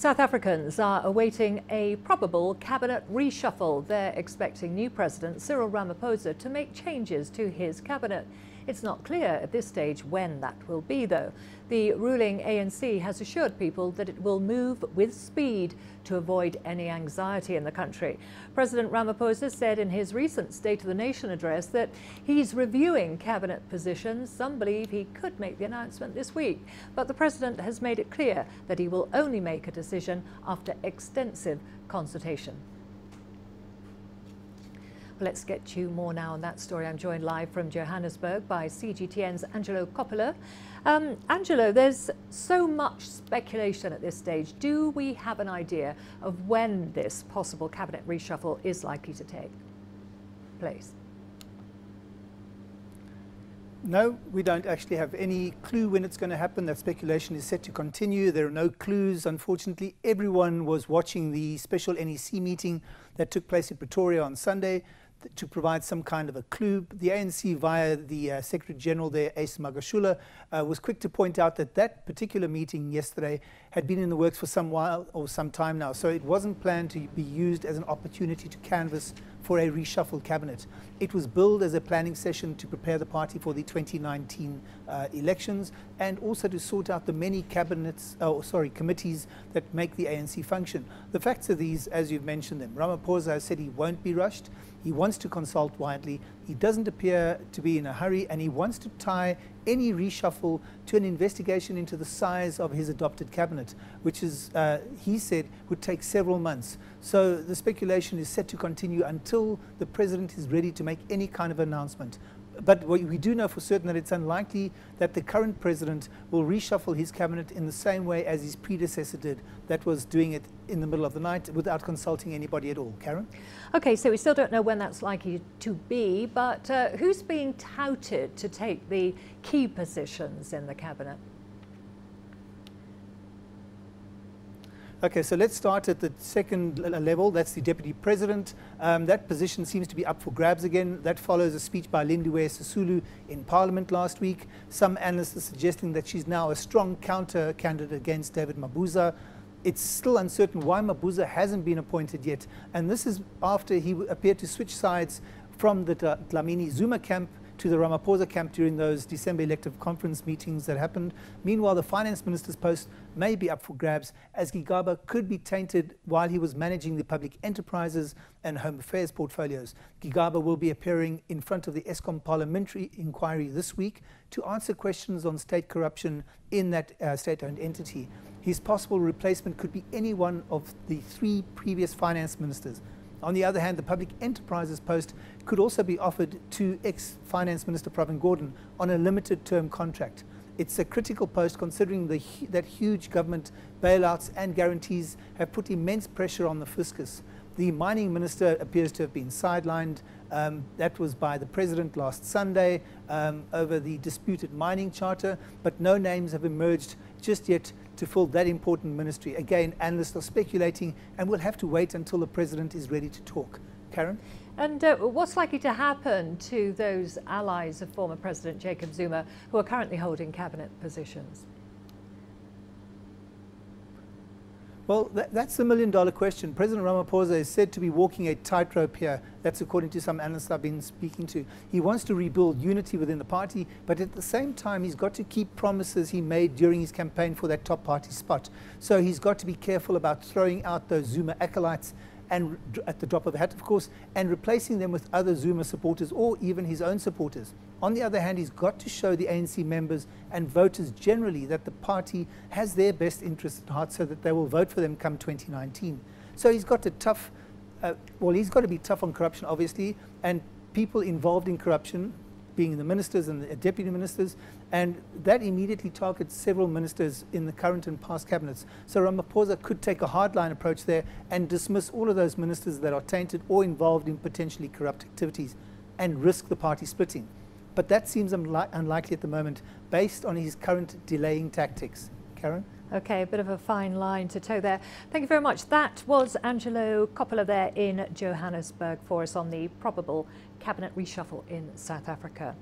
South Africans are awaiting a probable cabinet reshuffle. They're expecting new President Cyril Ramaphosa to make changes to his cabinet. It's not clear at this stage when that will be, though. The ruling ANC has assured people that it will move with speed to avoid any anxiety in the country. President Ramaphosa said in his recent State of the Nation address that he's reviewing cabinet positions. Some believe he could make the announcement this week, but the president has made it clear that he will only make a decision after extensive consultation. Let's get you more now on that story. I'm joined live from Johannesburg by CGTN's Angelo Coppola. Angelo, there's so much speculation at this stage. Do we have an idea of when this possible cabinet reshuffle is likely to take place? No, we don't actually have any clue when it's going to happen. That speculation is set to continue. There are no clues. Unfortunately, everyone was watching the special NEC meeting that took place in Pretoria on Sunday to provide some kind of a clue. The ANC, via the Secretary General there, Ace Magashula, was quick to point out that that particular meeting yesterday had been in the works for some while or some time now. So it wasn't planned to be used as an opportunity to canvass for a reshuffled cabinet. It was billed as a planning session to prepare the party for the 2019 elections and also to sort out the many committees that make the ANC function. The facts are these, as you've mentioned them. Ramaphosa has said he won't be rushed. He wants to consult widely. He doesn't appear to be in a hurry, and he wants to tie any reshuffle to an investigation into the size of his adopted cabinet, which is, he said, would take several months. So the speculation is set to continue until the president is ready to make any kind of announcement. But we do know for certain that it's unlikely that the current president will reshuffle his cabinet in the same way as his predecessor did. That was doing it in the middle of the night without consulting anybody at all. Karen? Okay, so we still don't know when that's likely to be, but who's being touted to take the key positions in the cabinet? Okay, so let's start at the second level. That's the deputy president. That position seems to be up for grabs again. That follows a speech by Lindiwe Sisulu in Parliament last week. Some analysts are suggesting that she's now a strong counter candidate against David Mabuza. It's still uncertain why Mabuza hasn't been appointed yet. And this is after he appeared to switch sides from the Dlamini Zuma camp to the Ramaphosa camp during those December elective conference meetings that happened. Meanwhile, the finance minister's post may be up for grabs, as Gigaba could be tainted while he was managing the public enterprises and home affairs portfolios. Gigaba will be appearing in front of the Eskom parliamentary inquiry this week to answer questions on state corruption in that state-owned entity. His possible replacement could be any one of the three previous finance ministers. On the other hand, the public enterprises post could also be offered to ex-finance minister Pravin Gordhan on a limited term contract. It's a critical post considering that huge government bailouts and guarantees have put immense pressure on the fiscus. The mining minister appears to have been sidelined. That was by the president last Sunday over the disputed mining charter, but no names have emerged just yet to fill that important ministry. Again, analysts are speculating, and we'll have to wait until the president is ready to talk. Karen? And what's likely to happen to those allies of former President Jacob Zuma who are currently holding cabinet positions? Well, that's the million-dollar question. President Ramaphosa is said to be walking a tightrope here. That's according to some analysts I've been speaking to. He wants to rebuild unity within the party, but at the same time, he's got to keep promises he made during his campaign for that top party spot. So he's got to be careful about throwing out those Zuma acolytes, and at the drop of a hat, of course, and replacing them with other Zuma supporters or even his own supporters. On the other hand, he's got to show the ANC members and voters generally that the party has their best interests at heart so that they will vote for them come 2019. So he's got a tough, he's got to be tough on corruption, obviously, and people involved in corruption, being the ministers and the deputy ministers, and that immediately targets several ministers in the current and past cabinets. So Ramaphosa could take a hardline approach there and dismiss all of those ministers that are tainted or involved in potentially corrupt activities and risk the party splitting. But that seems unlikely at the moment based on his current delaying tactics. Karen? Okay, a bit of a fine line to toe there. Thank you very much. That was Angelo Coppola there in Johannesburg for us on the probable cabinet reshuffle in South Africa.